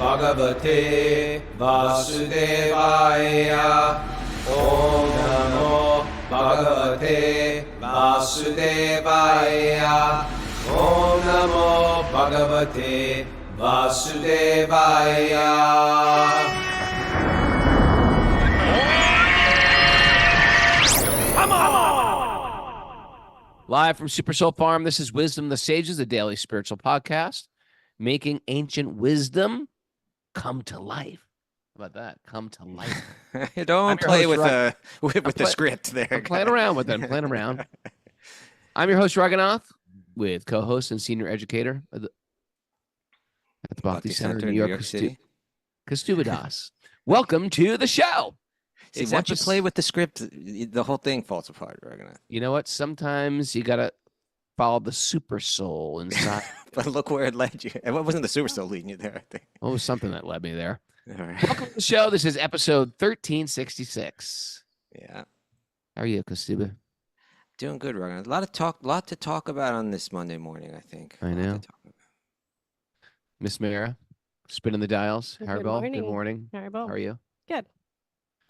Bhagavate Vasudevaya. Om Namo Bhagavate Vasudevaya. Om Namo Bhagavate Vasudevaya. Live from Super Soul Farm, this is Wisdom of the Sages, a daily spiritual podcast, making ancient wisdom come to life. How about that? Come to life. Don't play with the script there. I'm playing around with it. I'm playing around. I'm your host, Raghunath, with co-host and senior educator at the Bhakti Center in New York City, Kastubadas. Welcome to the show. See, once you play with the script, the whole thing falls apart, Raghunath. You know what? Sometimes you got to follow the super soul inside. But look where it led you. It wasn't the super soul leading you there, I think. Oh, it was something that led me there. All right. Welcome to the show. This is episode 1366. Yeah. How are you, Kastuba? Doing good, Raghunath. A lot to talk about on this Monday morning, I think. I know. Miss Mara, spinning the dials. Haribo, good morning. Haribo. How are you? Good.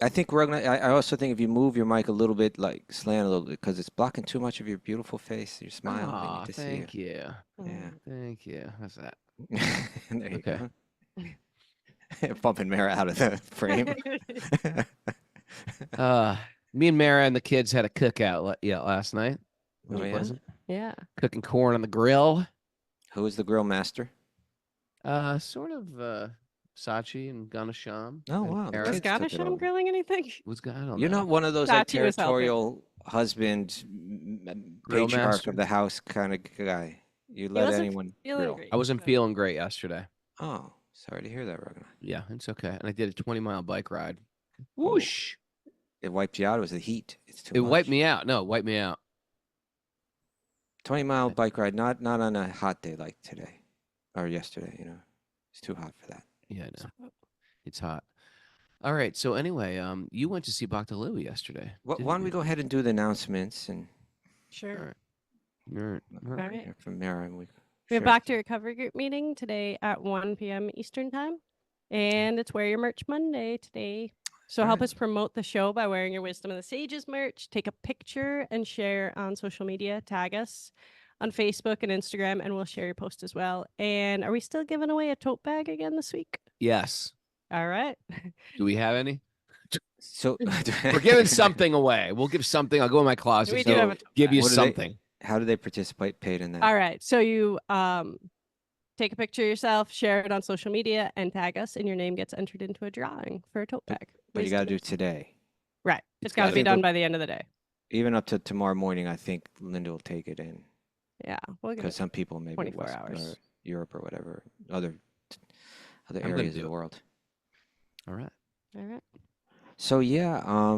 I think, Raghunath, I also think if you move your mic a little bit, like slant a little bit, because it's blocking too much of your beautiful face, your smile. Oh, to thank see you. Yeah. Thank you. How's that? There you Okay. go. Bumping Mara out of the frame. Me and Mara and the kids had a cookout last night. It was Oh, yeah? pleasant. Yeah. Cooking corn on the grill. Who is the grill master? Sort of Sachi and Ganesham. Oh, and wow. Eric. Was Kids took it Ganesham over. grilling anything? Was I don't You're know. not one of those like Sachi was helping. territorial husband, Grill patriarch master. of the house kind of guy. You let wasn't anyone feeling grill. great. I wasn't feeling great yesterday. Oh, sorry to hear that, Raghunath. Yeah, it's okay. And I did a 20-mile bike ride. Whoosh. It wiped you out. It was the heat. It's too It wiped much. me out. No, it wiped me out. 20-mile bike ride, not on a hot day like today or yesterday. You know, it's too hot for that. Yeah, I know. It's hot. All right. So anyway, you went to see Bhakti Louie yesterday. Why didn't don't we you? go ahead and do the announcements and Sure. All right. right. hear from Mara and We have sure. back to recovery group meeting today at 1 p.m. Eastern time. And it's Wear Your Merch Monday today. So help Alright. us promote the show by wearing your Wisdom of the Sages merch. Take a picture and share on social media. Tag us on Facebook and Instagram, and we'll share your post as well. And are we still giving away a tote bag again this week? Yes. All right. Do we have any? So We're giving something away. We'll give something. I'll go in my closet. We so do have a tote give you What do they- something. How do they participate in that? All right. So you take a picture of yourself, share it on social media, and tag us, and your name gets entered into a drawing for a tote bag. But you got to do it today. Right. It's got to gotta be be done the- by the end of the day. Even up to tomorrow morning, I think Linda will take it in. Yeah. We'll give Because it. some people maybe 24 West- hours. or Europe or whatever, other gonna areas do of the it. world. All right. All right. So yeah,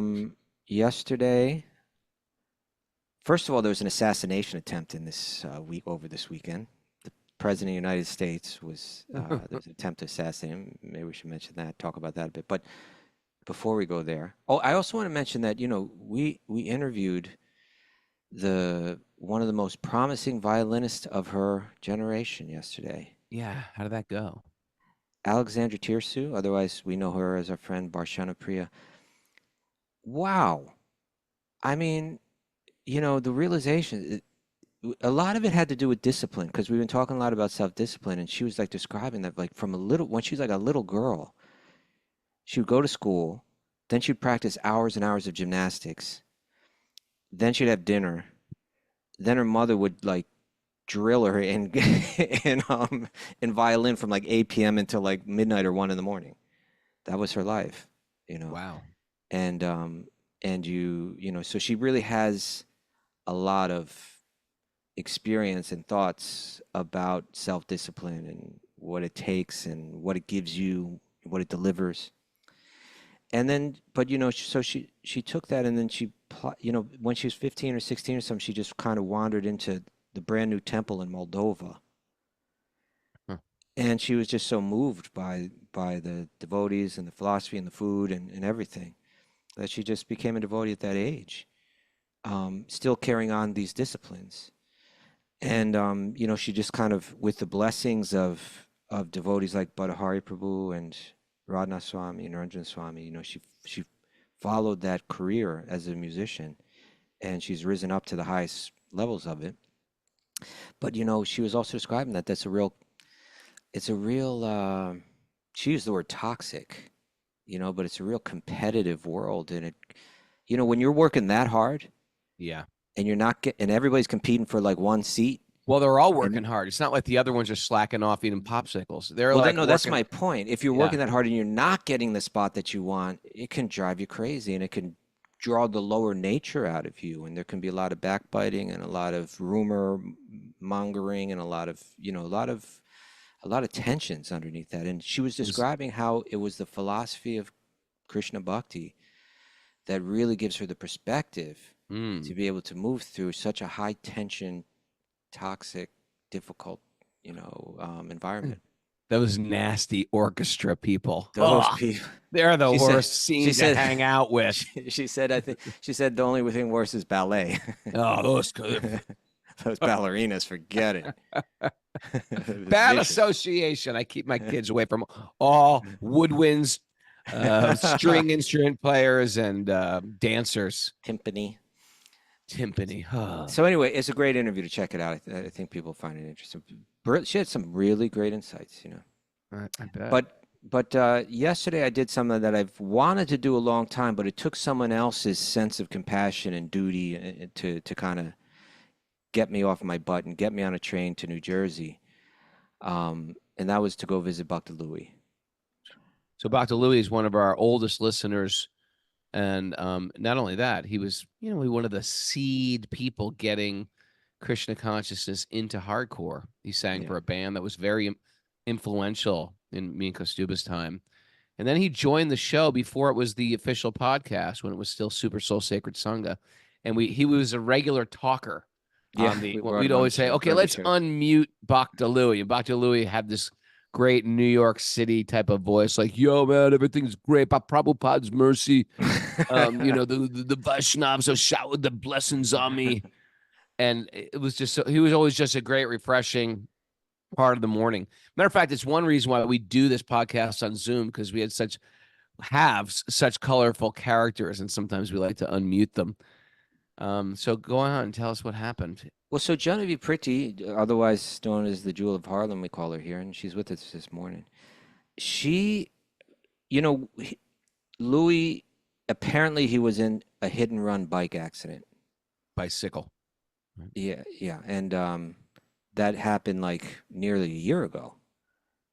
yesterday, first of all, there was an assassination attempt in this over this weekend. The President of the United States was there was an attempt to assassinate him. Maybe we should mention that, talk about that a bit. But before we go there, I also want to mention that we interviewed one of the most promising violinists of her generation yesterday, Yeah. How did that go? Alexandra Tirsu. Otherwise, we know her as our friend Barshana Priya. Wow, I mean, the realization. A lot of it had to do with discipline because we've been talking a lot about self-discipline, and she was like describing that like when she was like a little girl, she would go to school, then she'd practice hours and hours of gymnastics, then she'd have dinner, then her mother would like drill her in in violin from like 8 p.m. until like midnight or 1 in the morning. That was her life, Wow. and so she really has a lot of experience and thoughts about self-discipline and what it takes and what it gives you, what it delivers. And then, but so she took that, and then when she was 15 or 16 or something, she just kind of wandered into the brand new temple in Moldova. Huh. And she was just so moved by the devotees and the philosophy and the food and everything that she just became a devotee at that age, still carrying on these disciplines. And she just kind of, with the blessings of of devotees like Bhattahari Prabhu and Radhanath Swami and Ranjan Swami. You know, she followed that career as a musician, and she's risen up to the highest levels of it. But you know, she was also describing that it's a real. She used the word toxic, you know, but it's a real competitive world, and it, you know, when you're working that hard Yeah. and you're not and everybody's competing for like one seat. Well, they're all working hard. It's not like the other ones are slacking off eating popsicles. They're Well, like no, that's working- my point. If you're Yeah. working that hard and you're not getting the spot that you want, it can drive you crazy, and it can draw the lower nature out of you. And there can be a lot of backbiting and a lot of rumor mongering and a lot of, you know, a lot of tensions underneath that. And she was describing how it was the philosophy of Krishna Bhakti that really gives her the perspective to be able to move through such a high tension, toxic, difficult, you know, environment. Those nasty orchestra people. Those Ugh, people. they're the She said- worst scenes to hang out with. She said, I think she said the only thing worse is ballet. Oh, those Those ballerinas, forget it. bad Vicious. association. I keep my kids away from all woodwinds, string instrument players, and dancers. Timpani. Timpani. Oh. So anyway, it's a great interview to check it out. I think people find it interesting. She had some really great insights, you know. I bet. But yesterday I did something that I've wanted to do a long time, but it took someone else's sense of compassion and duty to kind of get me off my butt and get me on a train to New Jersey. And that was to go visit Bhakta Louis. So Dr. Louis is one of our oldest listeners. And not only that, he was, you know, one of the seed people getting Krishna consciousness into hardcore. He sang Yeah. for a band that was very influential in me and Kostuba's time. And then he joined the show before it was the official podcast, when it was still Super Soul Sacred Sangha. And he was a regular talker. Yeah, We'd brought him on always the say, show, okay, on the let's show. unmute Bhakta Louis. And Bhakta Louis had this great New York City type of voice, like, yo, man, everything's great. By Prabhupada's mercy. You know, the Vaishnavas have showered the blessings on me. And it was just, he was always just a great, refreshing part of the morning. Matter of fact, it's one reason why we do this podcast on Zoom, because we had such colorful characters, and sometimes we like to unmute them. So go on and tell us what happened. Well, so Genevieve Pretty, otherwise known as the Jewel of Harlem, we call her here, and she's with us this morning. She, you know, Louis, apparently he was in a hit and run bike accident. Bicycle. Yeah, yeah. And that happened like nearly a year ago,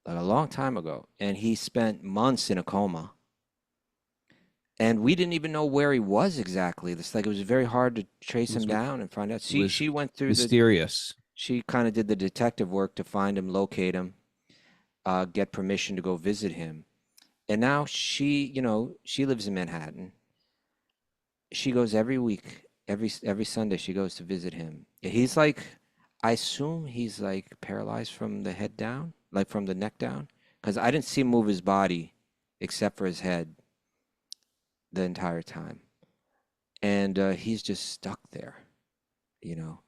like a long time ago. And he spent months in a coma. And we didn't even know where he was exactly. It's like it was very hard to trace him down and find out. She went through Mysterious. she kind of did the detective work to find him, locate him, get permission to go visit him. And now she, you know, she lives in Manhattan. She goes every week, every Sunday she goes to visit him. He's like, I assume he's like paralyzed from the head down, like from the neck down, because I didn't see him move his body except for his head the entire time. And he's just stuck there, you know.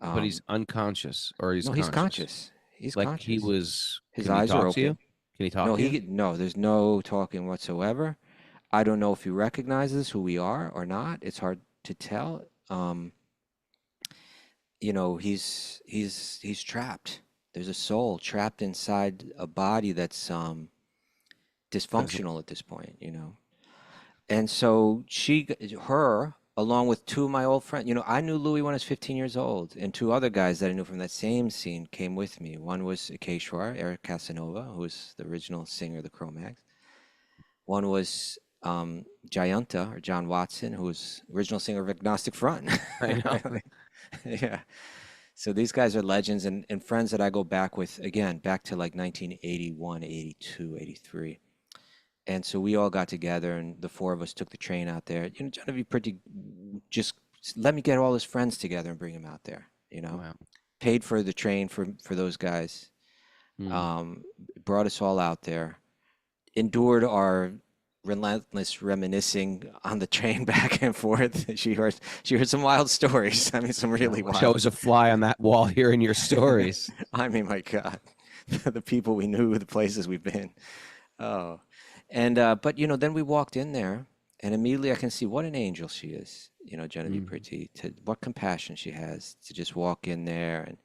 But he's unconscious, or he's no, conscious. he's conscious. He's like conscious. he was. His can he eyes talk are to you? open. Can he talk No, to you? no, there's no talking whatsoever. I don't know if he recognizes who we are or not. It's hard to tell. You know, he's trapped. There's a soul trapped inside a body that's dysfunctional at this point, you know. And so her, along with two of my old friends, you know, I knew Louis when I was 15 years old, and two other guys that I knew from that same scene came with me. One was Akeshwar, Eric Casanova, who was the original singer of the Cro-Mags. One was Jayanta, or John Watson, who was original singer of Agnostic Front. I know. Yeah. So these guys are legends and friends that I go back with, again, back to like 1981, 82, 83. And so we all got together, and the four of us took the train out there. You know, Genevieve Pretty just let me get all his friends together and bring him out there, you know. Wow. Paid for the train for those guys. Brought us all out there. Endured our relentless reminiscing on the train back and forth. She heard some wild stories. I mean, some really wild. Show us a fly on that wall hearing your stories. I mean, my God, the people we knew, the places we've been. Oh, and but then we walked in there, and immediately I can see what an angel she is. Genevieve Mm. Pretty, to what compassion she has to just walk in there and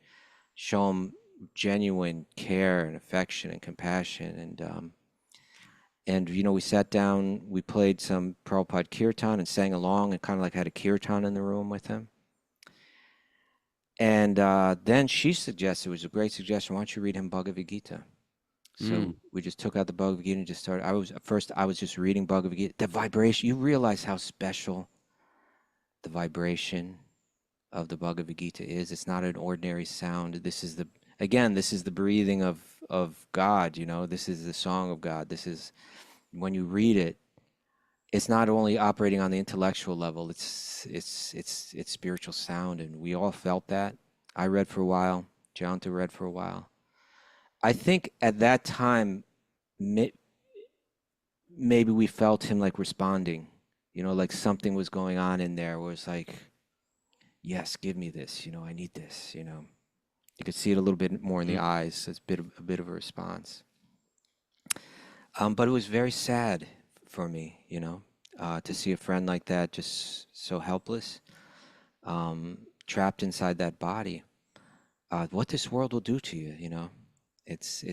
show them genuine care and affection and compassion. And we sat down, we played some Prabhupada kirtan and sang along, and kind of like had a kirtan in the room with him. And then she suggested, it was a great suggestion, why don't you read him Bhagavad-gita? So we just took out the Bhagavad-gita and just started. I was just reading Bhagavad-gita. The vibration, you realize how special the vibration of the Bhagavad-gita is. It's not an ordinary sound. This is the breathing of God, This is the song of God. This is, when you read it, it's not only operating on the intellectual level, it's spiritual sound, and we all felt that. I read for a while, Janta read for a while. I think at that time, maybe we felt him like responding, like something was going on in there where it's like, yes, give me this, I need this, You could see it a little bit more in the eyes, as a bit of a response. But it was very sad for me, to see a friend like that, just so helpless, trapped inside that body. What this world will do to you, It's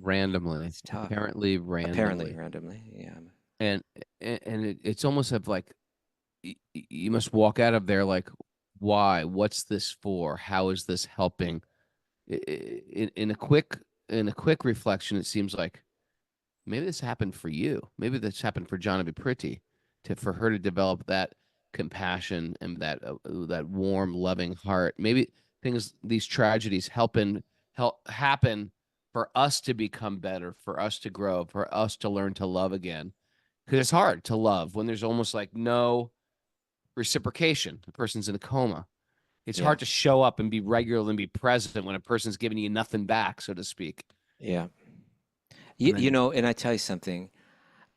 Randomly, it's tough. apparently Apparently randomly, randomly, yeah. and it's almost of like you must walk out of there like, why? What's this for? How is this helping? In a quick reflection, it seems like maybe this happened for you. Maybe this happened for Johnny Pretty, for her to develop that compassion and that warm, loving heart. Maybe these tragedies help happen for us to become better, for us to grow, for us to learn to love again. Because it's hard to love when there's almost like no reciprocation. The person's in a coma. It's Yeah. hard to show up and be regular and be present when a person's giving you nothing back, so to speak. Yeah. And then- And I tell you something,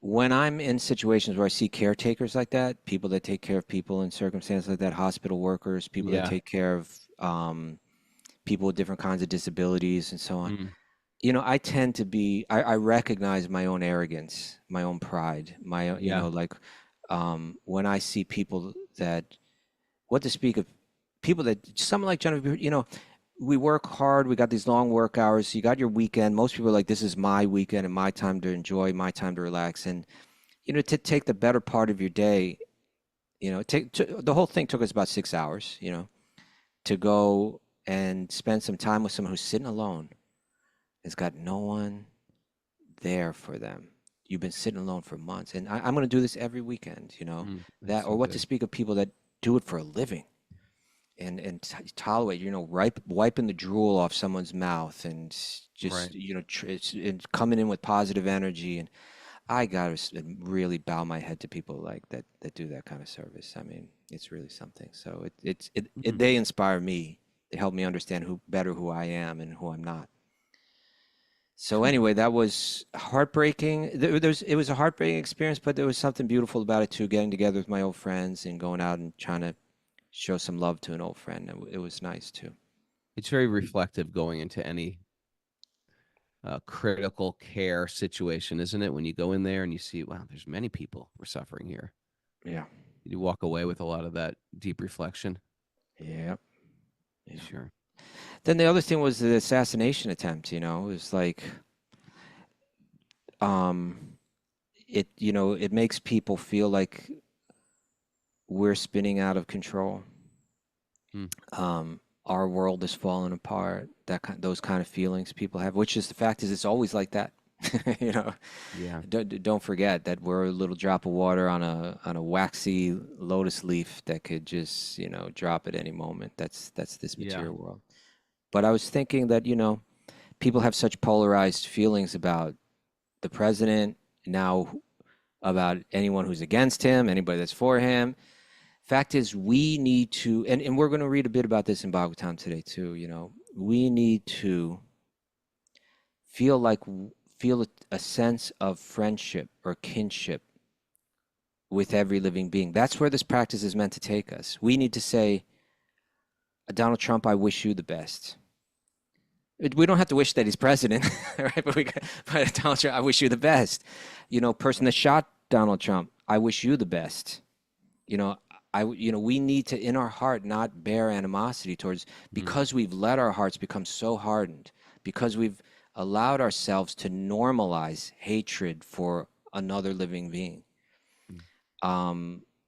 when I'm in situations where I see caretakers like that, people that take care of people in circumstances like that, hospital workers, people that Yeah. take care of people with different kinds of disabilities and so on, I tend to be, I recognize my own arrogance, my own pride, Yeah. like when I see people that, what to speak of people that, someone like Genevieve, we work hard, we got these long work hours, you got your weekend. Most people are like, this is my weekend and my time to enjoy, my time to relax. And, to take the better part of your day, the whole thing took us about 6 hours, to go and spend some time with someone who's sitting alone, has got no one there for them. You've been sitting alone for months. And I'm going to do this every weekend, That's or so what to good. speak of people that do it for a living. And tolerate, wiping the drool off someone's mouth and just, Right. and coming in with positive energy. And I gotta really bow my head to people like that do that kind of service. I mean, it's really something. So they inspire me. They help me understand who I am and who I'm not. So anyway, that was heartbreaking. It was a heartbreaking experience, but there was something beautiful about it too. Getting together with my old friends and going out and trying to show some love to an old friend. It was nice too. It's very reflective going into any critical care situation, isn't it? When you go in there and you see, wow, there's many people who are suffering here. Yeah. You walk away with a lot of that deep reflection. Yeah. Sure. Then the other thing was the assassination attempt. It was like, it makes people feel like we're spinning out of control. Our world is falling apart. Those kind of feelings people have, which is the fact is it's always like that. Yeah. Don't forget that we're a little drop of water on a waxy lotus leaf that could just drop at any moment. That's this material world. But I was thinking that people have such polarized feelings about the president now, about anyone who's against him, anybody that's for him. Fact is, we need to, and we're going to read a bit about this in Bhagavatam today too. We need to feel a sense of friendship or kinship with every living being. That's where this practice is meant to take us. We need to say, Donald Trump, I wish you the best. We don't have to wish that he's president, right? But Donald Trump, I wish you the best. Person that shot Donald Trump, I wish you the best. We need to, in our heart, not bear animosity towards, because we've let our hearts become so hardened, because we've allowed ourselves to normalize hatred for another living being.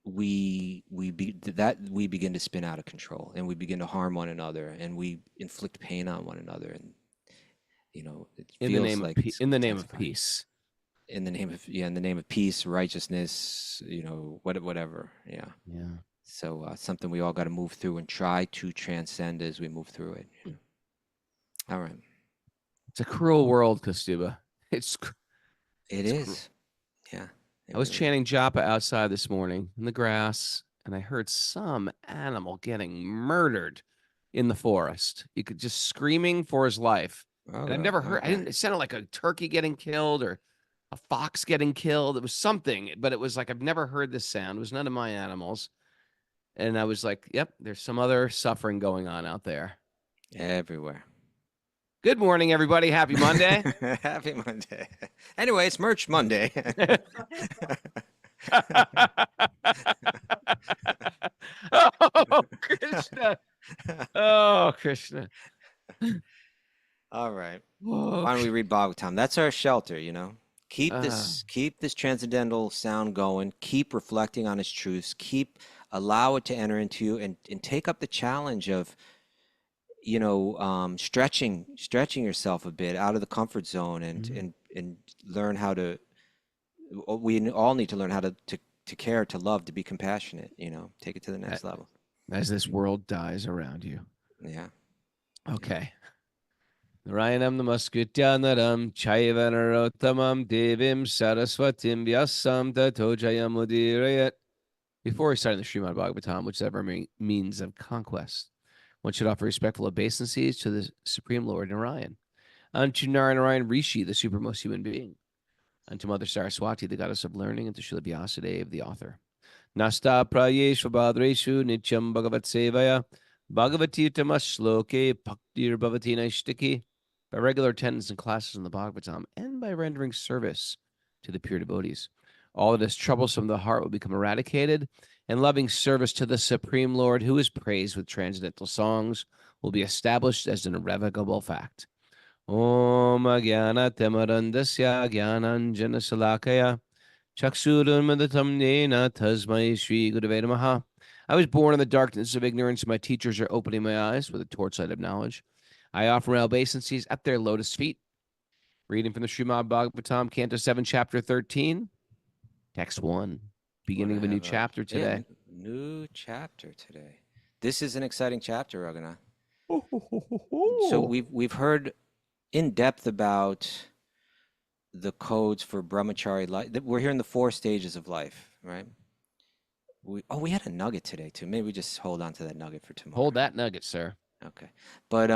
We begin to spin out of control, and we begin to harm one another, and we inflict pain on one another, and it feels like it's in the name of intensifying. peace. In the name of peace, righteousness, whatever. Yeah. Yeah. So something we all got to move through and try to transcend as we move through it. All right. It's a cruel world, Kostuba. It is. Yeah. I was chanting japa outside this morning in the grass, and I heard some animal getting murdered in the forest. You could just screaming for his life. And I've never heard. It sounded like a turkey getting killed or a fox getting killed. It was something, but it was like I've never heard this sound. It was none of my animals. And I was like, yep, there's some other suffering going on out there. Everywhere. Good morning, everybody. Happy Monday. Happy Monday. Anyway, it's Merch Monday. Oh, Krishna. Oh, Krishna. All right. Whoa. Why don't we read Bhagavatam? That's our shelter, Keep this transcendental sound going. Keep reflecting on its truths. Allow it to enter into you, and take up the challenge of, stretching yourself a bit out of the comfort zone, and learn how to. We all need to learn how to care, to love, to be compassionate. Take it to the next level. As this world dies around you. Yeah. Okay. Narayanam namaskritya naram chaiva narottamam devim saraswatim vyasam tato jayamudirayat. Before we start the Srimad-Bhagavatam, whichever means of conquest, one should offer respectful obeisances to the Supreme Lord Narayan, and to Narayan Rishi, the supermost human being, and to Mother Saraswati, the goddess of learning, and to Srila Vyasadeva, the author. Nasta prayeshu bhadreshu nityam bhagavat sevaya bhagavati tamasloke bhaktir bhavati naishtiki. By regular attendance in classes in the Bhagavatam, and by rendering service to the pure devotees, all that is troublesome to the heart will become eradicated, and loving service to the Supreme Lord, who is praised with transcendental songs, will be established as an irrevocable fact. Om Agyana Temarandasya Gyananjana Salakaya Chaksurunmadatam Nena Tasmai Shri Gurave Namaha. I was born in the darkness of ignorance, and my teachers are opening my eyes with a torchlight of knowledge. I offer my obeisances at their lotus feet. Reading from the Srimad-Bhagavatam, Canto 7, Chapter 13, Text 1. Beginning of a new chapter today. New chapter today. This is an exciting chapter, Raghunath. So we've heard in depth about the codes for brahmachari life. We're here in the 4 stages of life, right? We had a nugget today too. Maybe we just hold on to that nugget for tomorrow. Hold that nugget, sir. Okay. But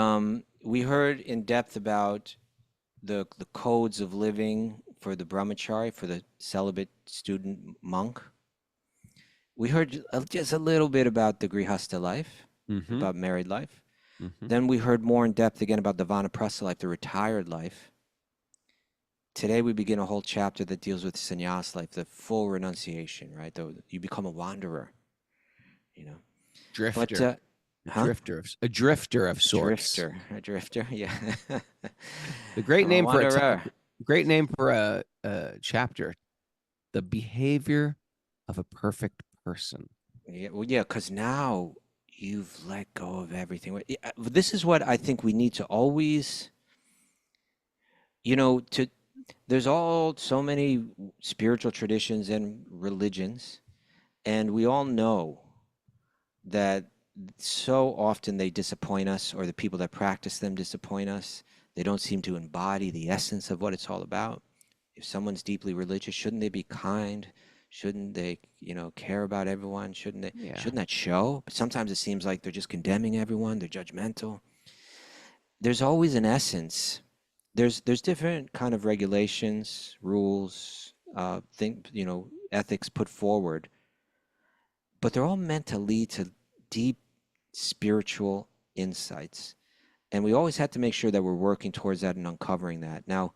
we heard in depth about the codes of living for the brahmachari, for the celibate student monk. We heard just a little bit about the grihastha life, about married life. Then we heard more in depth again about the vanaprastha life, the retired life. Today we begin a whole chapter that deals with sannyas life, the full renunciation, right? You become a wanderer, Drifter. But, A drifter of sorts. A drifter, yeah. The great name for wanderer. a chapter. The behavior of a perfect person. Yeah, well, yeah, because now you've let go of everything. This is what I think we need to always, there's so many spiritual traditions and religions, and we all know that so often they disappoint us, or the people that practice them disappoint us. They don't seem to embody the essence of what it's all about. If someone's deeply religious, shouldn't they be kind? Shouldn't they, care about everyone? Shouldn't they? Yeah. Shouldn't that show? But sometimes it seems like they're just condemning everyone. They're judgmental. There's always an essence. There's different kind of regulations, rules, ethics put forward, but they're all meant to lead to deep spiritual insights. And we always had to make sure that we're working towards that and uncovering that. Now,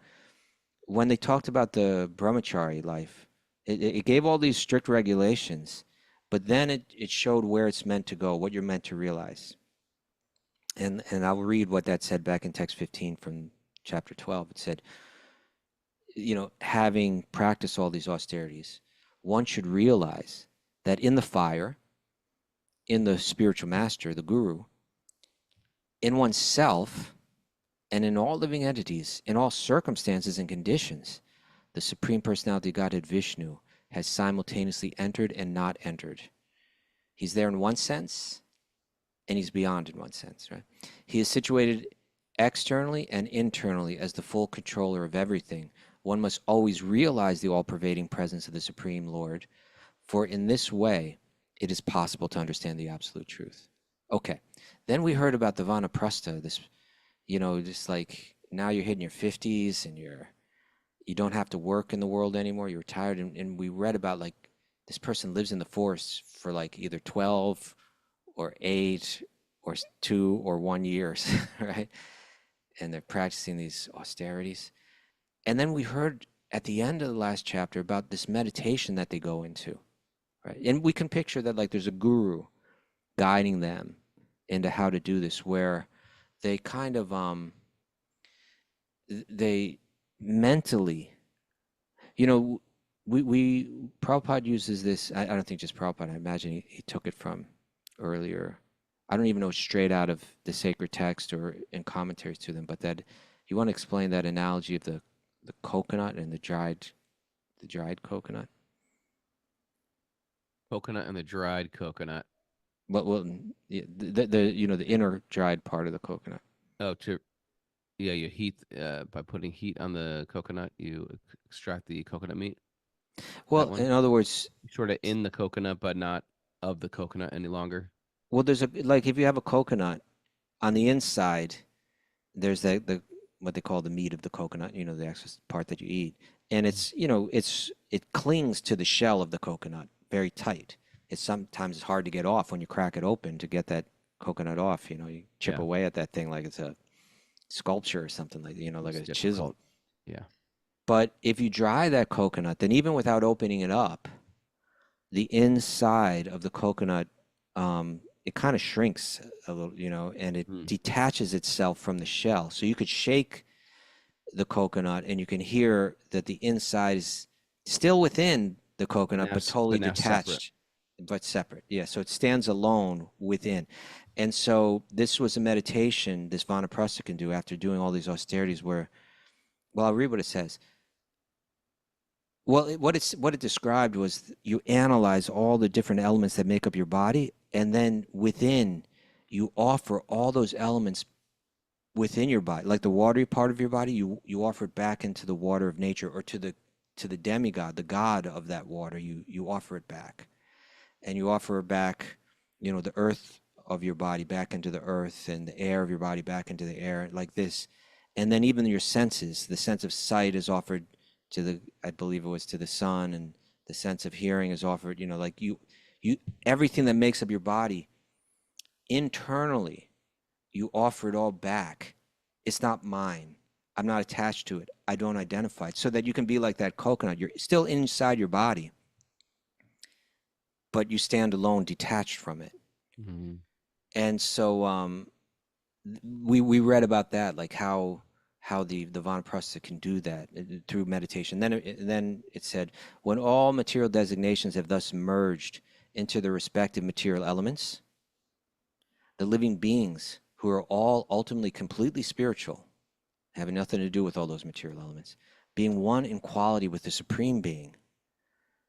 when they talked about the brahmachari life, it gave all these strict regulations, but then it showed where it's meant to go, what you're meant to realize. And I'll read what that said back in text 15 from chapter 12. It said, having practiced all these austerities, one should realize that in the fire, in the spiritual master, the guru, in oneself, and in all living entities, in all circumstances and conditions, the Supreme Personality of Godhead Vishnu has simultaneously entered and not entered. He's there in one sense, and he's beyond in one sense, right? He is situated externally and internally as the full controller of everything. One must always realize the all-pervading presence of the Supreme Lord, for in this way, it is possible to understand the absolute truth. Okay, then we heard about the Vanaprastha, this, just like now you're hitting your 50s and you don't have to work in the world anymore, you're retired, and we read about like this person lives in the forest for like either 12 or 8 or 2 or 1 years, right? And they're practicing these austerities. And then we heard at the end of the last chapter about this meditation that they go into, right? And we can picture that like there's a guru guiding them into how to do this, where they kind of they mentally, we Prabhupada uses this. I don't think just Prabhupada. I imagine he took it from earlier. I don't even know straight out of the sacred text or in commentaries to them, but that you want to explain that analogy of the coconut and the dried coconut. Coconut and the dried coconut. Well, yeah, the inner dried part of the coconut. Oh, you heat by putting heat on the coconut, you extract the coconut meat. Well, in other words, sort of in the coconut, but not of the coconut any longer. Well, there's like if you have a coconut, on the inside, there's the what they call the meat of the coconut, the excess part that you eat, and it's it clings to the shell of the coconut very tight. It's sometimes hard to get off when you crack it open to get that coconut off. You chip away at that thing like it's a sculpture or something like like a chisel. Yeah. But if you dry that coconut, then even without opening it up, the inside of the coconut, it kind of shrinks a little, and it detaches itself from the shell. So you could shake the coconut and you can hear that the inside is still within the coconut, but totally detached, but separate. Yeah, so it stands alone within. And so this was a meditation this Vanaprastha can do after doing all these austerities where, well, I'll read what it says. Well, what it described was you analyze all the different elements that make up your body, and then within you offer all those elements within your body, like the watery part of your body, you offer it back into the water of nature, or to the demigod, the god of that water. You offer it back, and you offer back, the earth of your body back into the earth, and the air of your body back into the air, like this, and then even your senses. The sense of sight is offered to I believe it was to the sun, and the sense of hearing is offered, like you everything that makes up your body internally, you offer it all back. It's not mine. I'm not attached to it. I don't identify it. So that you can be like that coconut. You're still inside your body, but you stand alone, detached from it. Mm-hmm. And so we read about that, like how the Vanaprastha can do that through meditation. Then it said, when all material designations have thus merged into their respective material elements, the living beings, who are all ultimately completely spiritual, having nothing to do with all those material elements, being one in quality with the Supreme Being,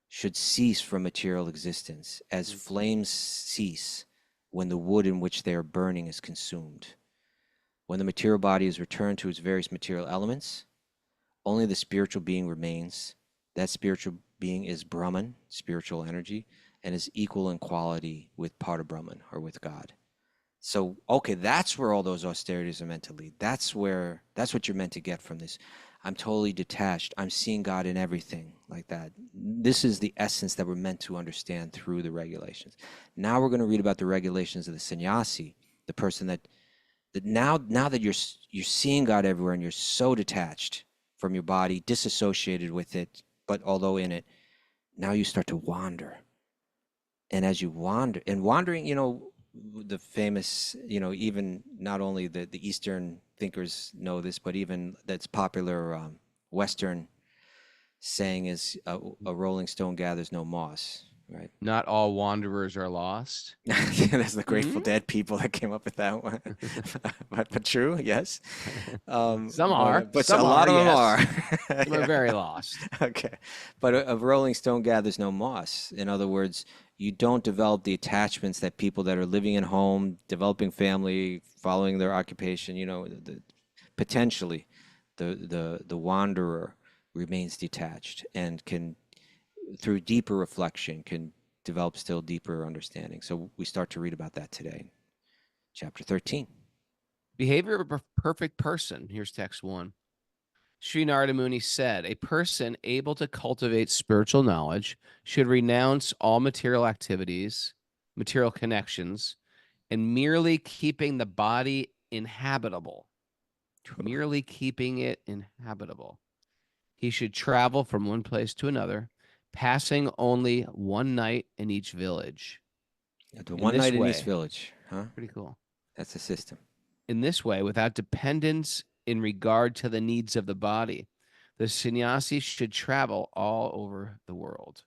should cease from material existence, as flames cease when the wood in which they are burning is consumed. When the material body is returned to its various material elements, only the spiritual being remains. That spiritual being is Brahman, spiritual energy, and is equal in quality with Pada Brahman, or with God. So, okay, that's where all those austerities are meant to lead. That's what you're meant to get from this. I'm totally detached. I'm seeing God in everything, like that. This is the essence that we're meant to understand through the regulations. Now we're going to read about the regulations of the sannyasi, the person that that now that you're seeing God everywhere and you're so detached from your body, disassociated with it, but although in it, now you start to wander. And as you wander, and wandering, the famous, even not only the Eastern thinkers know this, but even that's popular Western saying is a rolling stone gathers no moss, right? Not all wanderers are lost. Yeah, that's the Grateful Mhm. Dead people that came up with that one. but true, yes. Some are. But Some a lot are, of them yes. are. Some are very lost. Okay. But a rolling stone gathers no moss. In other words, you don't develop the attachments that people that are living at home, developing family, following their occupation, potentially the wanderer remains detached and can, through deeper reflection, can develop still deeper understanding. So we start to read about that today. Chapter 13. Behavior of a perfect person. Here's text 1. Sri Narada Muni said, a person able to cultivate spiritual knowledge should renounce all material activities, material connections, and merely keeping the body inhabitable. Merely keeping it inhabitable. He should travel from one place to another, passing only one night in each village. The In one this night in each way, village, huh? pretty cool. That's the system. In this way, without dependence in regard to the needs of the body, the sannyasi should travel all over the world.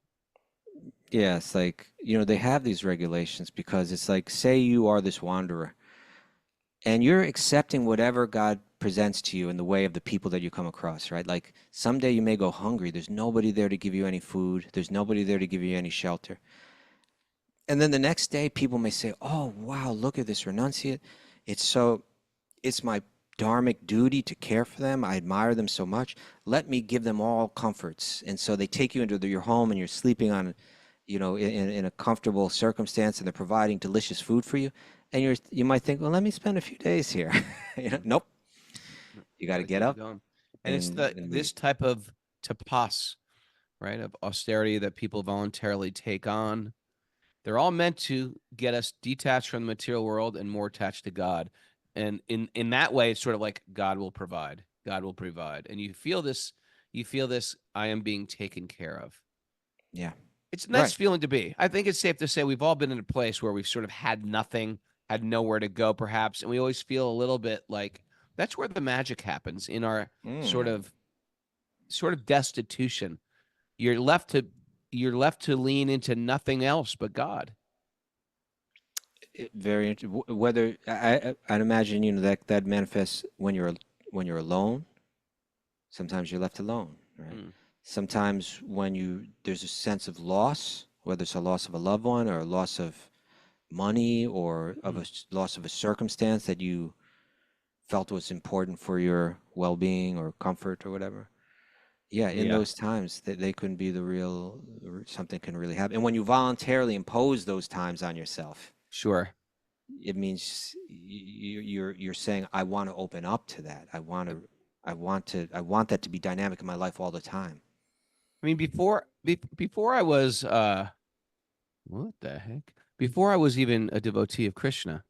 Yeah, it's like, they have these regulations because it's like, say you are this wanderer and you're accepting whatever God presents to you in the way of the people that you come across, right? Like someday you may go hungry. There's nobody there to give you any food. There's nobody there to give you any shelter. And then the next day people may say, oh, wow, look at this renunciate. It's my dharmic duty to care for them. I admire them so much. Let me give them all comforts. And so they take you into your home and you're sleeping on, in a comfortable circumstance, and they're providing delicious food for you. And you might think, well, let me spend a few days here. Nope. You got to Gotta get keep up going. And it's and this leave. type of tapas, right, of austerity that people voluntarily take on. They're all meant to get us detached from the material world and more attached to God. And in that way, it's sort of like God will provide. God will provide. And you feel this, I am being taken care of. Yeah. It's a nice Right. feeling to be. I think it's safe to say we've all been in a place where we've sort of had nothing, had nowhere to go, perhaps, and we always feel a little bit like that's where the magic happens in our sort Mm. of destitution. You're left to lean into nothing else but God. Very whether I'd imagine that manifests when you're alone. Sometimes you're left alone, right? Mm. Sometimes when there's a sense of loss, whether it's a loss of a loved one or a loss of money or of a loss of a circumstance that you felt was important for your well-being or comfort or whatever. Yeah, in Yeah, those times they couldn't be something can really happen. And when you voluntarily impose those times on yourself, sure. it means you're saying, I want to open up to that. I want that to be dynamic in my life all the time. I mean, before I was what the heck? Before I was even a devotee of Krishna,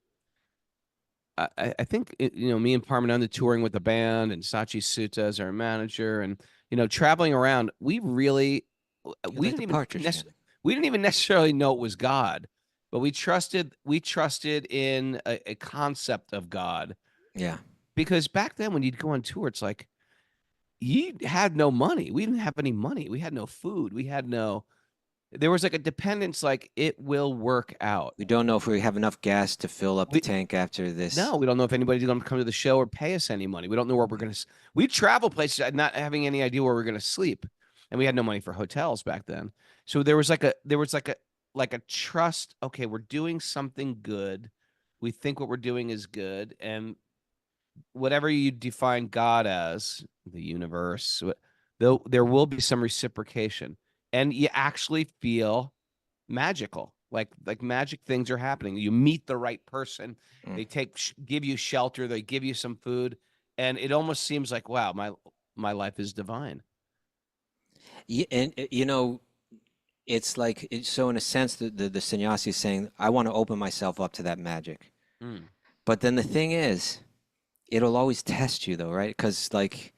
I think me and Parmananda touring with the band and Sachi Sutta as our manager, and traveling around, we really You're we like didn't the even Partridge Family. we didn't even necessarily know it was God, but we trusted in a concept of God, Yeah. because back then when you'd go on tour, it's like you had no money. We didn't have any money. We had no food. There was like a dependence, like it will work out. We don't know if we have enough gas to fill up the We tank after this. No, we don't know if anybody's going to come to the show or pay us any money. We don't know where we're going to. We travel places not having any idea where we're going to sleep, and we had no money for hotels back then. So there was like a trust. Okay, we're doing something good. We think what we're doing is good, and whatever you define God as, the universe, though there will be some reciprocation, and you actually feel magical, like magic things are happening. You meet the right person, Mm. they give you shelter, they give you some food, and it almost seems like, wow, my life is divine. Yeah, and it's like so in a sense the sannyasi is saying, I want to open myself up to that magic. Mm. But then the thing is, it'll always test you though, right? Because like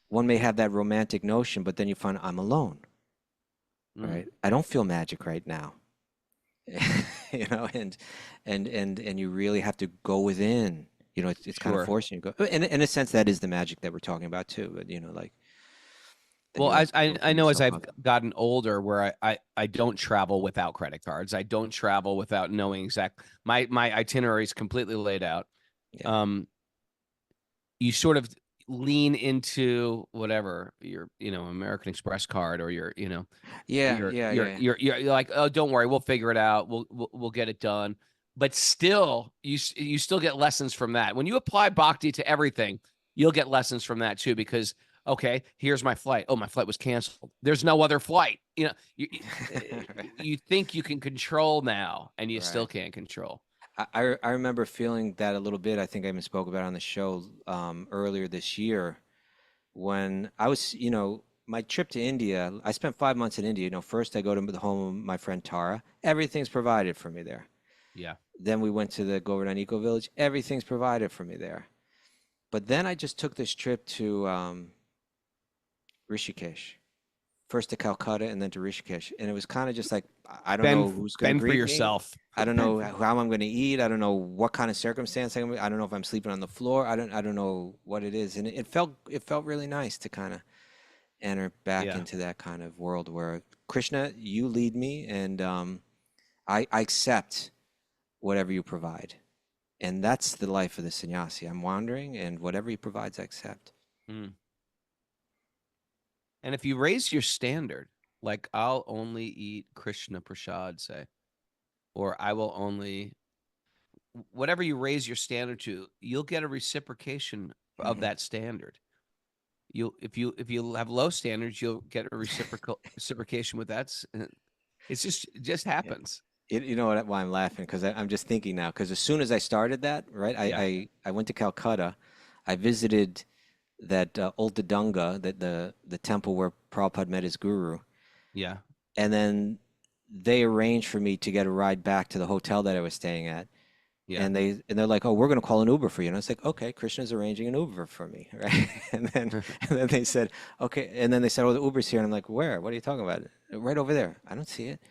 one may have that romantic notion, but then you find I'm alone, Mm. right? I don't feel magic right now. You know, and you really have to go within. You know, it's kind of Sure. forcing you to go. And in a sense, that is the magic that we're talking about too. But you know, like then Well, you have to I open know as yourself I've up. gotten older, where I don't travel without credit cards. I don't travel without knowing exact my itinerary is completely laid out. Yeah. Um, you sort of lean into whatever your American Express card or your Yeah, yeah, yeah, yeah. you're like, oh, don't worry, we'll figure it out, we'll get it done. But still, you still get lessons from that. When you apply bhakti to everything, you'll get lessons from that too, because okay, here's my flight. Oh, my flight was canceled. There's no other flight. You think you can control now, and you still Right. can't control. I remember feeling that a little bit. I think I even spoke about it on the show earlier this year when I was, you know, my trip to India. I spent 5 months in India. You know, first I go to the home of my friend Tara. Everything's provided for me there. Yeah. Then we went to the Govardhan Eco Village. Everything's provided for me there. But then I just took this trip to Rishikesh. First to Calcutta and then to Rishikesh. And it was kind of just like, I don't know who's going to Fend for greet me. yourself. I don't know how I'm going to eat. I don't know what kind of circumstance I'm. I don't know if I'm sleeping on the floor. I don't know what it is. And it felt really nice to kind of enter back Yeah. into that kind of world where Krishna, you lead me, and I accept whatever you provide. And that's the life of the sannyasi. I'm wandering, and whatever he provides, I accept. Mm. And if you raise your standard, like I'll only eat Krishna prasad, say, or I will only, whatever you raise your standard to, you'll get a reciprocation of Mhm. that standard. If you have low standards, you'll get a reciprocation with that. It just Yeah. happens. You know what, why I'm laughing? Because I'm just thinking now. Because as soon as I started that, right, Yeah. I went to Calcutta. I visited that Ulta Dunga, that the temple where Prabhupada met his guru, Yeah. and then they arranged for me to get a ride back to the hotel that I was staying at. Yeah. And they're like, "Oh, we're going to call an Uber for you." And I was like, "Okay, Krishna's arranging an Uber for me, right?" And then they said, "Okay," and then they said, "Oh, the Uber's here." And I'm like, "Where? What are you talking about?" Right over there. I don't see it.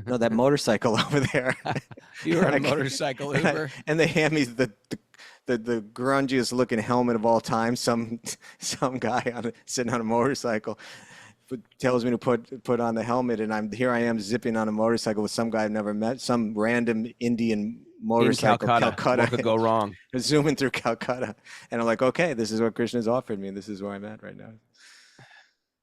No, that motorcycle over there. You were And, on a I, motorcycle and, I- Uber. and they hand me the grungiest looking helmet of all time. Some guy sitting on a motorcycle tells me to put on the helmet, and I am zipping on a motorcycle with some guy I've never met, some random Indian In motorcycle, Calcutta. What could Calcutta, go wrong? zooming through Calcutta, and I'm like, okay, this is what Krishna's offered me, and this is where I'm at right now.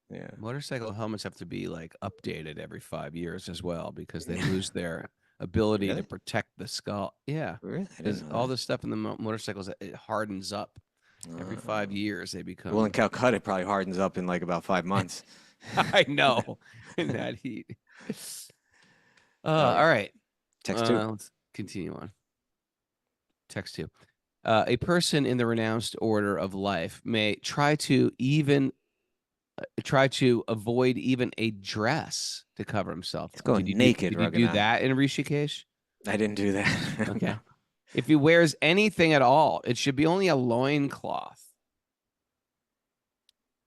Yeah, Motorcycle helmets have to be like updated every 5 years as well because they lose their ability to really, protect the skull. Yeah, really, I because didn't know all that. the stuff in the motorcycles, it hardens up every Uh, 5 years. They well, in become. Calcutta, it probably hardens up in like about 5 months. I know in that heat. Oh All yeah, right. text two. Let's continue on. Text two. A person in the renounced order of life may try to avoid even a dress to cover himself. It's going naked, Did you do Raghunath. that in Rishikesh? I didn't do that. No. Okay. If he wears anything at all, it should be only a loincloth.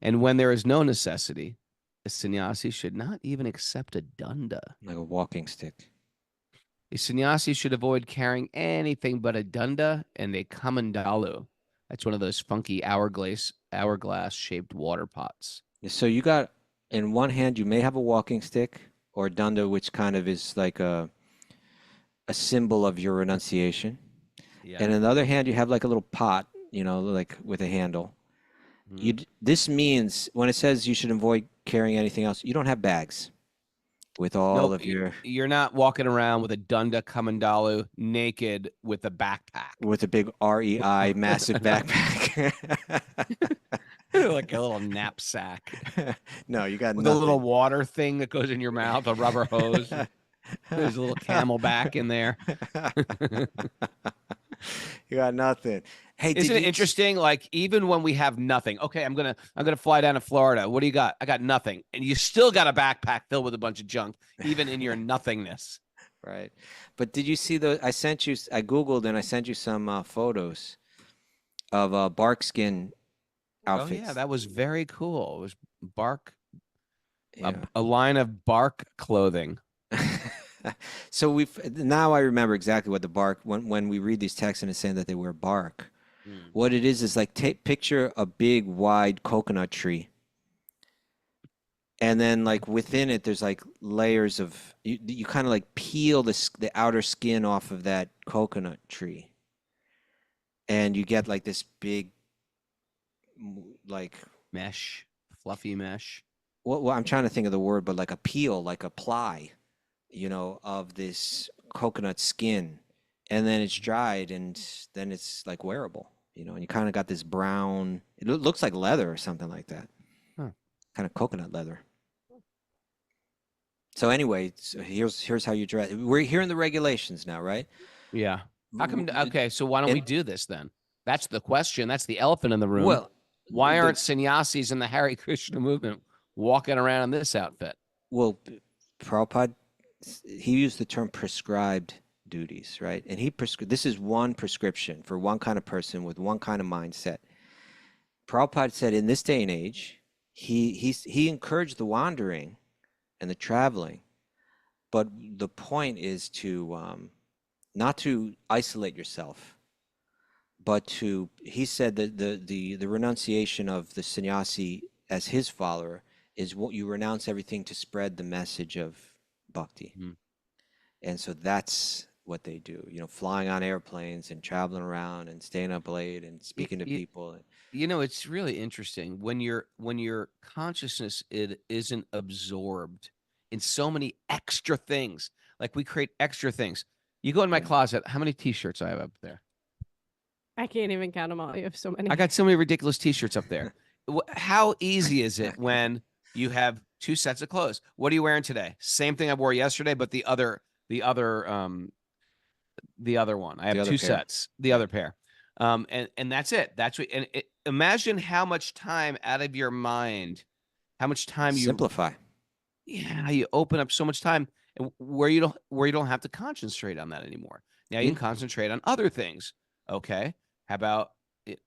And when there is no necessity, a sannyasi should not even accept a danda. Like a walking stick. A sannyasi should avoid carrying anything but a danda and a kamandalu. That's one of those funky hourglass shaped water pots. So you got in one hand you may have a walking stick or a danda, which kind of is like a symbol of your renunciation. Yeah. And on the other hand, you have like a little pot, you know, like with a handle. This means when it says you should avoid carrying anything else, you don't have bags with all Nope, of your you're not walking around with a dunda kamandalu naked with a backpack. with a big REI massive backpack. Like a little knapsack No, you got with a little nothing. water thing that goes in your mouth, a rubber hose. There's a little camelback in there. You got nothing. Hey, Isn't it interesting? Like even when we have nothing, okay, I'm gonna fly down to Florida. What do you got? I got nothing, and you still got a backpack filled with a bunch of junk, even in your nothingness. Right. But did you see I googled and I sent you some photos of bark skin Oh outfits. yeah, that was very cool. It was bark, Yeah. a line of bark clothing. So now I remember exactly what the bark when we read these texts and it's saying that they wear bark. What it is like picture a big wide coconut tree. And then like within it there's like layers of you kind of like peel the outer skin off of that coconut tree. And you get like this big like Mesh, fluffy mesh. well, I'm trying to think of the word, but like a peel, like a ply, of this coconut skin, and then it's dried, and then it's like wearable, and you kind of got this brown. It looks like leather or something like that, Huh. kind of coconut leather. So anyway, here's how you dress. We're here in the regulations now, right? Yeah. How come? Okay, so why don't we do this then? That's the question. That's the elephant in the room. Well, why aren't sannyasis in the Hare Krishna movement walking around in this outfit? Well, Prabhupada, he used the term prescribed duties, right? And this is one prescription for one kind of person with one kind of mindset. Prabhupada said in this day and age, he encouraged the wandering and the traveling, but the point is to not to isolate yourself, but he said that the renunciation of the sannyasi as his follower is what you renounce everything to spread the message of bhakti. And so that's what they do, flying on airplanes and traveling around and staying up late and speaking to people. It's really interesting when your consciousness isn't absorbed in so many extra things. Like we create extra things. You go in my closet, how many t-shirts I have up there? I can't even count them all. You have so many. I got so many ridiculous t-shirts up there. How easy is it when you have two sets of clothes? What are you wearing today? Same thing I wore yesterday, but the other one. I have two sets, the other pair. And that's it. That's what, and imagine how much time out of your mind, how much time you simplify. Yeah, you open up so much time where you don't have to concentrate on that anymore. Now you can concentrate on other things. Okay, how about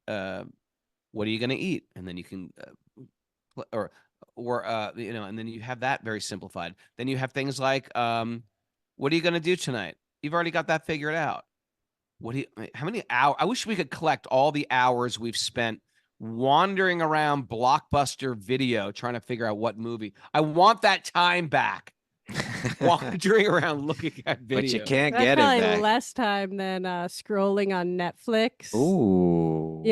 what are you going to eat? And then you can and then you have that very simplified. Then you have things like what are you going to do tonight? You've already got that figured out. How many hours? I wish we could collect all the hours we've spent wandering around Blockbuster Video trying to figure out what movie. I want that time back. Wandering around looking at video. But you can't That's get it probably back. less time than scrolling on Netflix. Ooh.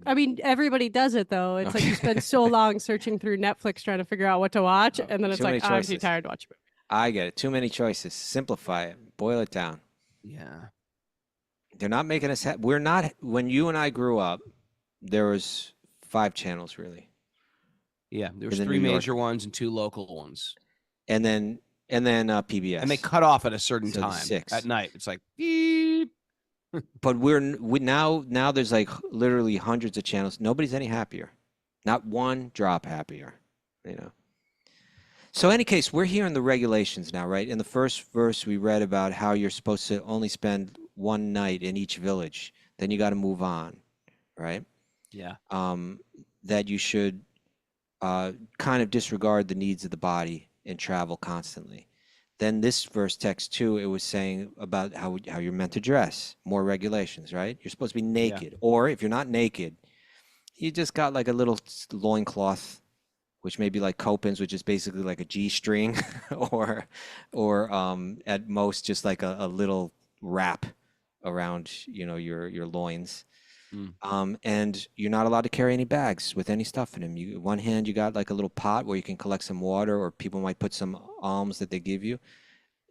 I mean, everybody does it though. It's like you spend so long searching through Netflix trying to figure out what to watch, and then it's like, I'm too tired to watch it. I get it. Too many choices. Simplify it. Boil it down. Yeah. They're not making us we're not when you and I grew up, there was 5 channels really. Yeah, there was 3 major ones and 2 local ones. And then PBS. And they cut off at a certain time 6 at night. It's like beep. But now there's like literally hundreds of channels. Nobody's any happier. Not one drop happier, So in any case, we're here in the regulations now, right? In the first verse we read about how you're supposed to only spend one night in each village. Then you got to move on, right? Yeah. That you should kind of disregard the needs of the body and travel constantly. Then this verse text 2, it was saying about how you're meant to dress, more regulations, right? You're supposed to be naked. Yeah. Or if you're not naked, you just got like a little loincloth, which may be like copins, which is basically like a G-string, or at most just like a little wrap around your loins. And you're not allowed to carry any bags with any stuff in them. One hand you got like a little pot where you can collect some water, or people might put some alms that they give you,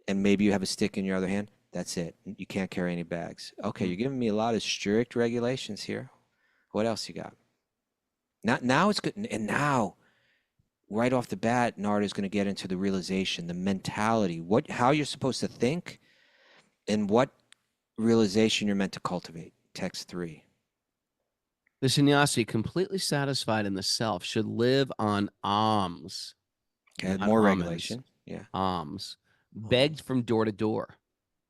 and maybe you have a stick in your other hand. That's it. You can't carry any bags. Okay, you're giving me a lot of strict regulations here. What else you got? Now it's good. And now, right off the bat, Narada's going to get into the realization, the mentality, how you're supposed to think, and what realization you're meant to cultivate. Text 3. The sannyasi, completely satisfied in the self, should live on alms. Okay, more regulation. Yeah. Alms. Begged from door to door.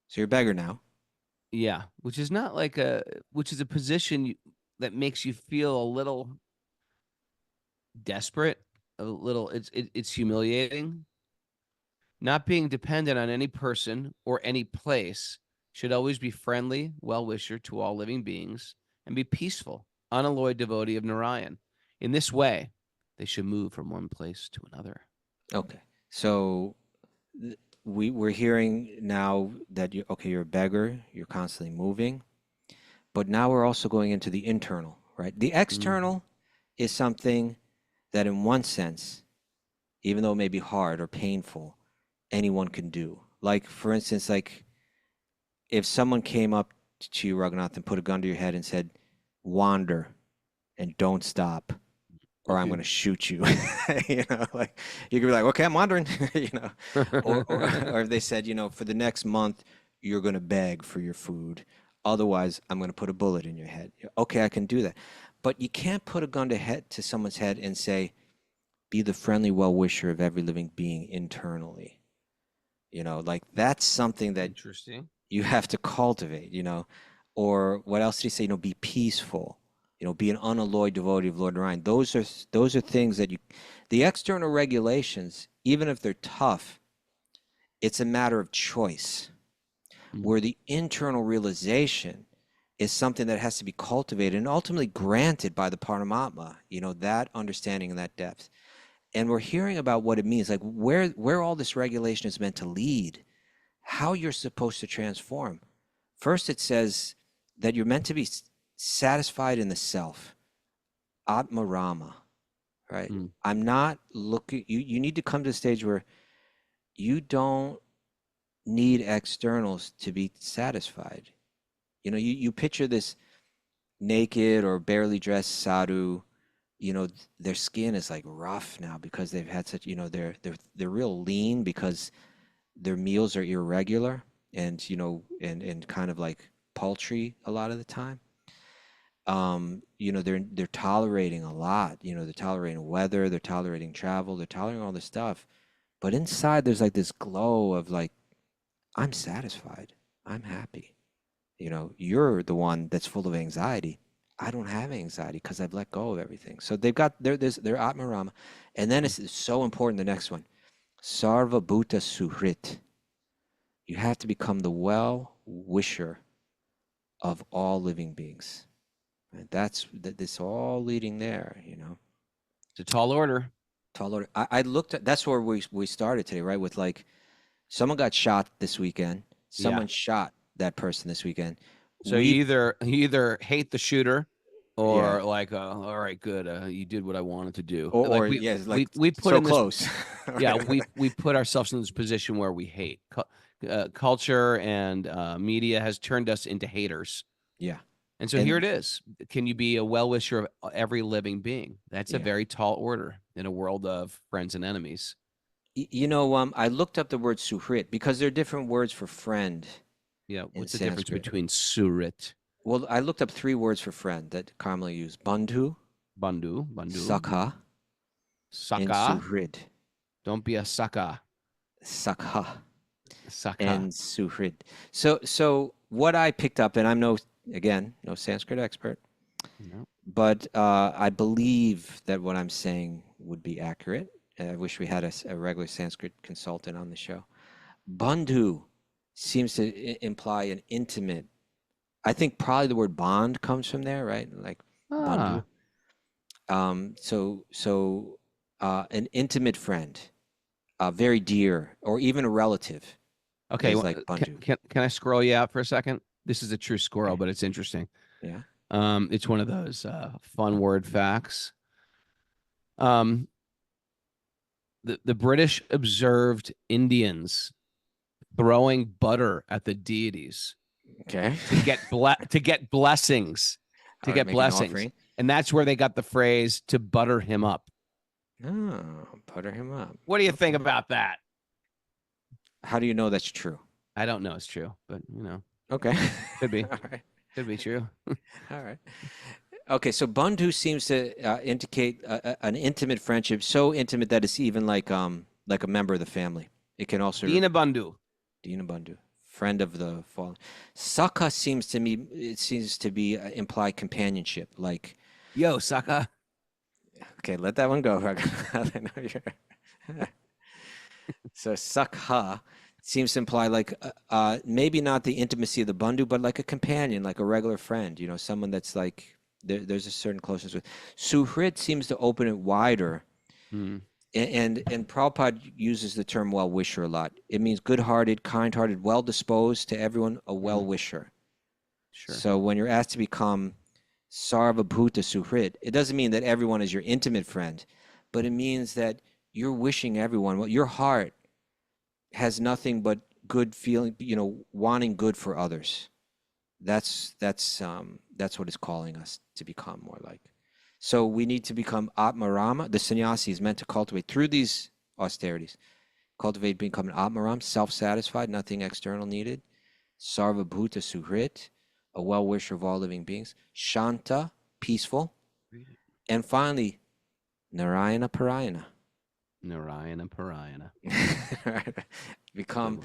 So you're a beggar now. Yeah, which is not like which is a position that makes you feel a little desperate, a little it's humiliating. Not being dependent on any person or any place, should always be friendly, well-wisher to all living beings, and be peaceful, unalloyed devotee of Narayan. In this way, they should move from one place to another. Okay. So we're hearing now that you're a beggar, you're constantly moving, but now we're also going into the internal, right? The external is something that in one sense, even though it may be hard or painful, anyone can do. Like, for instance, like if someone came up to you, Raghunath, and put a gun to your head and said, wander and don't stop, or I'm going to shoot you. You know, like you could be like, okay, I'm wandering, you know, or if they said, you know, for the next month, you're going to beg for your food. Otherwise, I'm going to put a bullet in your head. Okay, I can do that. But you can't put a gun to someone's head and say, be the friendly well-wisher of every living being internally. You know, like that's something that Interesting. you have to cultivate, you know. Or what else did he say? You know, be peaceful. You know, be an unalloyed devotee of Lord Narayan. Those are things that the external regulations, even if they're tough, it's a matter of choice. Where the internal realization is something that has to be cultivated and ultimately granted by the Paramatma, you know, that understanding and that depth. And we're hearing about what it means, like where all this regulation is meant to lead, how you're supposed to transform. First, it says that you're meant to be satisfied in the self, Atma Rama, right? I'm not looking, you need to come to a stage where you don't need externals to be satisfied. You know, you picture this naked or barely dressed sadhu, you know, their skin is like rough now because they've had such, you know, they're real lean because their meals are irregular and, you know, and kind of like paltry a lot of the time. You know, they're tolerating a lot, you know, they're tolerating weather, they're tolerating travel, they're tolerating all this stuff. But inside there's like this glow of like, I'm satisfied. I'm happy. You know, you're the one that's full of anxiety. I don't have anxiety because I've let go of everything. So they've got their Atma Rama. And then it's so important, the next one. Sarva Bhuta Suhrit. You have to become the well-wisher of all living beings. And that's all leading there, you know. It's a tall order. Tall order. I looked at, that's where we started today, right? With like, someone got shot this weekend. Someone shot that person this weekend. So you either hate the shooter, or Yeah. like, all right, good, you did what I wanted to do. Or Like yes, like we put so in this, close. yeah, we put ourselves in this position where we hate. Culture and media has turned us into haters. Yeah. And so here it is. Can you be a well-wisher of every living being? That's a very tall order in a world of friends and enemies. You know, I looked up the word suhrit because there are different words for friend. Yeah, in what's the difference Sanskrit. between surit, Well, I looked up 3 words for friend that commonly used: bandhu, bandhu, sakha, and saka? suhrid. Don't be a saka. Sakha Saka. and suhrid. So what I picked up, and I'm no Sanskrit expert, No. but I believe that what I'm saying would be accurate. I wish we had a regular Sanskrit consultant on the show. Bandhu seems to imply an intimate. I think probably the word bond comes from there, right? Like bandhu. So an intimate friend, very dear, or even a relative. Okay, Is like bandhu. can I scroll you out for a second? This is a true squirrel, Okay. but it's interesting. Yeah. It's one of those fun word facts. The British observed Indians throwing butter at the deities Okay. to get blessings, All right, make an offering. and that's where they got the phrase "to butter him up." Oh, butter him up. What do you think about that? How do you know that's true? I don't know it's true, but you know, Okay. could be. All right. Could be true. All right. Okay, so bandhu seems to indicate an intimate friendship, so intimate that it's even like a member of the family. It can also Dina Bandhu. Dina bandhu, friend of the fallen. Sakha seems to me, it seems to be imply companionship. Like, Yo, sucker. okay, let that one go. I know you're- So Sakha seems to imply like maybe not the intimacy of the bandhu, but like a companion, like a regular friend. You know, someone that's like there's a certain closeness with. Suhrit seems to open it wider. Hmm. And Prabhupada uses the term well-wisher a lot. It means good-hearted, kind-hearted, well-disposed to everyone, a well-wisher. Sure. So when you're asked to become Sarvabhuta Suhrit, it doesn't mean that everyone is your intimate friend, but it means that you're wishing everyone well. Your heart has nothing but good feeling, you know, wanting good for others. That's what it's calling us to become more like. So we need to become Atmarama. The sannyasi is meant to cultivate through these austerities. Cultivate becoming Atmaram, self-satisfied, nothing external needed. Sarvabhuta Suhrit, a well-wisher of all living beings. Shanta, peaceful. And finally, Narayana Parayana. Narayana Parayana. Become Good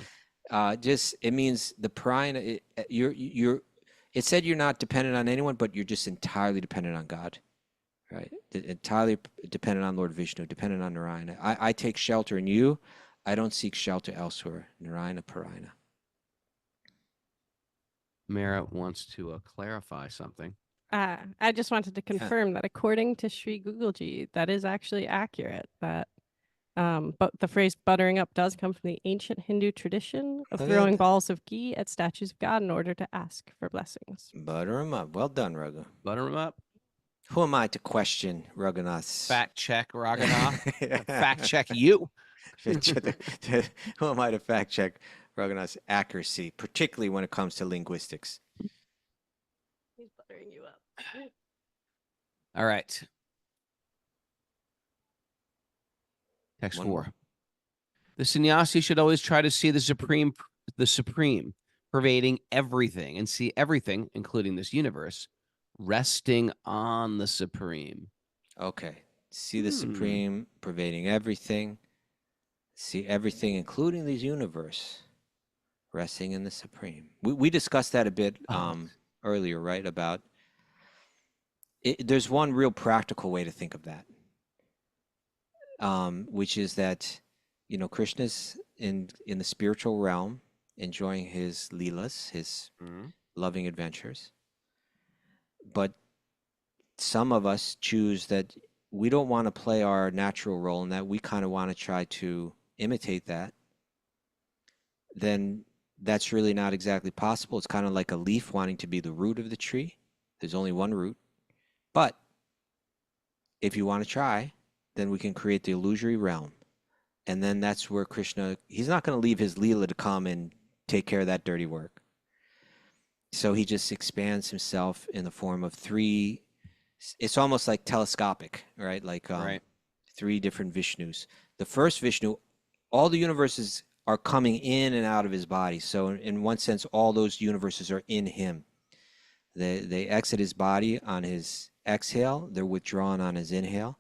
one. just, it means the Parayana, it said you're not dependent on anyone, but you're just entirely dependent on God. Right, entirely dependent on Lord Vishnu, dependent on Narayana. I take shelter in you. I don't seek shelter elsewhere. Narayana Parayana. Mara wants to clarify something. I just wanted to confirm that according to Sri Googleji, that is actually accurate. That but the phrase buttering up does come from the ancient Hindu tradition of throwing balls of ghee at statues of God in order to ask for blessings. Butter him up. Well done, Raghu. Butter him up. Who am I to question Raghunath's? Fact check, Raghunath. Fact check you. Who am I to fact check Raghunath's accuracy, particularly when it comes to linguistics? He's buttering you up. All right. Text One 4. more. The sannyasi should always try to see the supreme, pervading everything, and see everything, including this universe, resting on the supreme. Okay. See the supreme pervading everything. See everything, including this universe, resting in the supreme. We discussed that a bit earlier, right? About there's one real practical way to think of that, which is that, you know, Krishna's in the spiritual realm, enjoying his leelas, his loving adventures. But some of us choose that we don't want to play our natural role in that. We kind of want to try to imitate that. Then that's really not exactly possible. It's kind of like a leaf wanting to be the root of the tree. There's only one root. But if you want to try, then we can create the illusory realm. And then that's where Krishna, he's not going to leave his Leela to come and take care of that dirty work. So he just expands himself in the form of three. It's almost like telescopic, right? Like three different Vishnus. The first Vishnu, all the universes are coming in and out of his body. So in one sense, all those universes are in him. They exit his body on his exhale. They're withdrawn on his inhale.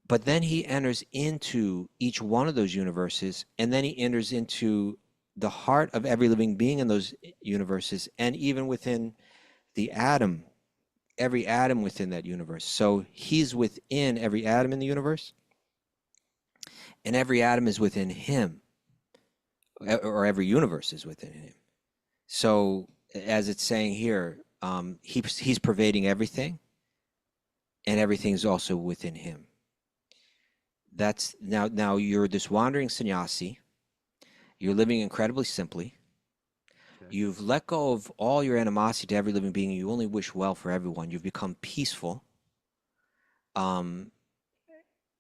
But then he enters into each one of those universes, and then he enters into the heart of every living being in those universes, and even within the atom, every atom within that universe. So he's within every atom in the universe, and every atom is within him, or every universe is within him. So as it's saying here, he's pervading everything, and everything is also within him. That's now you're this wandering sannyasi. You're living incredibly simply. Okay. You've let go of all your animosity to every living being. You only wish well for everyone. You've become peaceful. And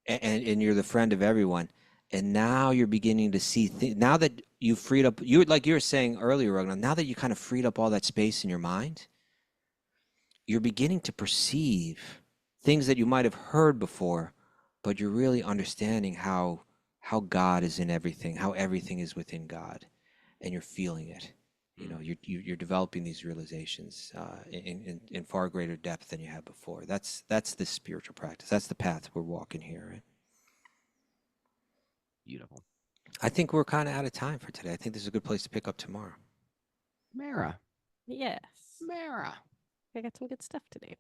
you're the friend of everyone. And now you're beginning to see now that you've freed up, like you were saying earlier, Raghunath, now that you kind of freed up all that space in your mind, you're beginning to perceive things that you might have heard before, but you're really understanding how God is in everything, how everything is within God, and you're feeling it. You know, you're developing these realizations in far greater depth than you had before. That's the spiritual practice. That's the path we're walking here. Right? Beautiful. I think we're kind of out of time for today. I think this is a good place to pick up tomorrow. Mara. Yes. Mara. I got some good stuff today.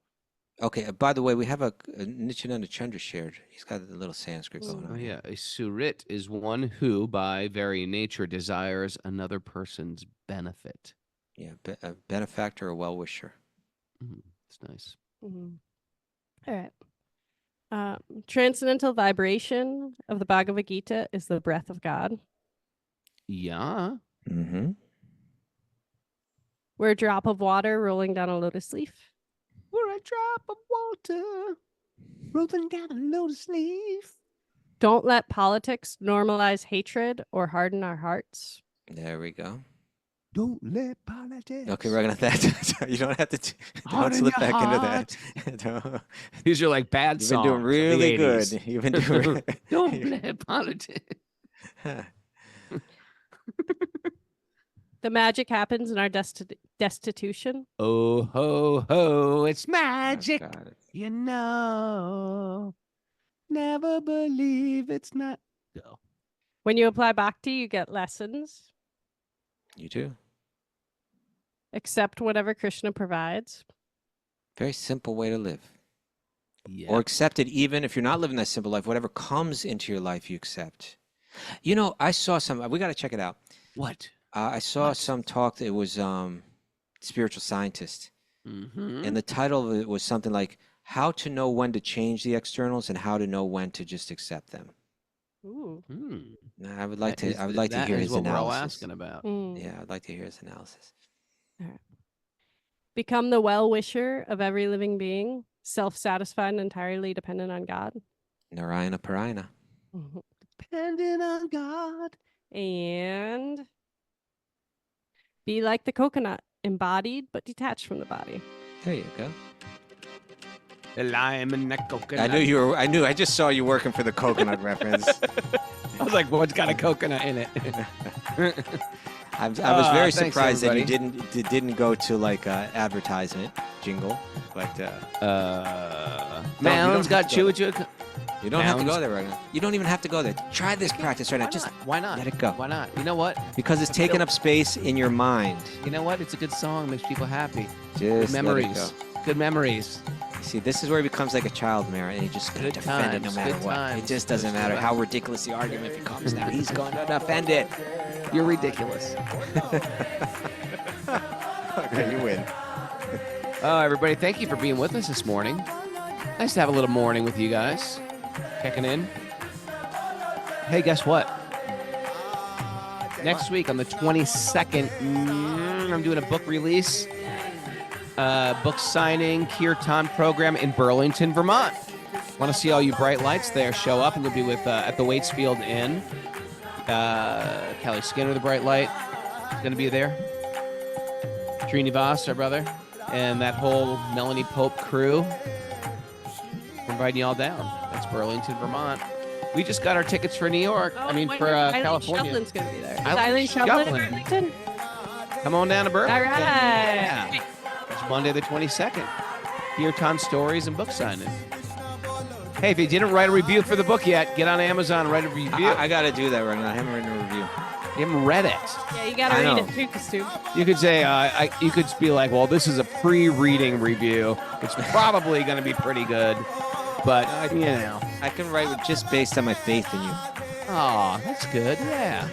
Okay. By the way, we have a Nityananda Chandra shared. He's got a little Sanskrit going Oh on. yeah, a surit is one who, by very nature, desires another person's benefit. Yeah, a benefactor, a well-wisher. It's nice. Mhm. All right. Transcendental vibration of the Bhagavad-gita is the breath of God. Yeah. Mm-hmm. We're a drop of water rolling down a lotus leaf. We're a drop of water rolling down a lotus leaf. Don't let politics normalize hatred or harden our hearts. There we go. Don't let politics. Okay, we're gonna that. You don't have to. Don't Harden slip your back heart. into that. Don't- These are like bad You've been songs. doing of the really good. 80s. You've been doing. Don't let politics. The magic happens in our destitution. Oh ho ho! It's Oh, magic. God. You know. Never believe it's not. Go. When you apply bhakti, you get lessons. You too. Accept whatever Krishna provides. Very simple way to live. Yeah. Or accept it even if you're not living that simple life. Whatever comes into your life, you accept. You know, I saw some. We got to check it out. What? I saw What? some talk that it was spiritual scientist, Mm-hmm. and the title of it was something like "How to Know When to Change the Externals and How to Know When to Just Accept Them." Ooh. Now, I would like to. I would like to hear his what we're all analysis. asking about. Mm. Yeah, I'd like to hear his analysis. Become the well-wisher of every living being, self-satisfied and entirely dependent on God. Narayana Parayana. Depending on God. And be like the coconut, embodied but detached from the body. There you go. The lime and the coconut. I knew you were. I knew. I just saw you working for the coconut reference. I was like, what's got a coconut in it? I was very thanks, surprised that you everybody. didn't go to like advertisement jingle, but Mounds have got to go chew. you don't have to Mounds. go there right now. You don't even have to go there. Try this practice right now. Why Just not? Why not? let it go. Why not? You know what? Because it's taking up space in your mind. You know what? It's a good song. Makes people happy. Just Good let it memories. go. Good memories. See, this is where he becomes like a child, Mara, and he just gonna Good defend it no times, matter good what. times. It just doesn't matter how ridiculous the argument becomes now. He's going to defend it. You're ridiculous. Okay, you win. Everybody, thank you for being with us this morning. Nice to have a little morning with you guys. Checking in. Hey, guess what? Next week on the 22nd, I'm doing a book release, book signing, Kirtan program in Burlington, Vermont. Want to see all you bright lights there? Show up, and you'll be with at the Waitsfield Inn. Kelly Skinner, the bright light, going to be there. Srinivas, our brother, and that whole Melanie Pope crew. We're inviting you all down. That's Burlington, Vermont. We just got our tickets for New York. For California. Shublin's going to be there. Is Eileen Eileen Shublin in Shublin. Burlington? Come on down to Burlington. All right. Yeah. It's Monday the 22nd. Kirtan stories and book signing. Hey, if you didn't write a review for the book yet, get on Amazon and write a review. I got to do that right now. I haven't written a review. You haven't read it. Yeah, you got to I read know. it too, Costume. You could say, you could be like, well, this is a pre-reading review. It's probably going to be pretty good. But, you know. I can write just based on my faith in you. Oh, that's good. Yeah.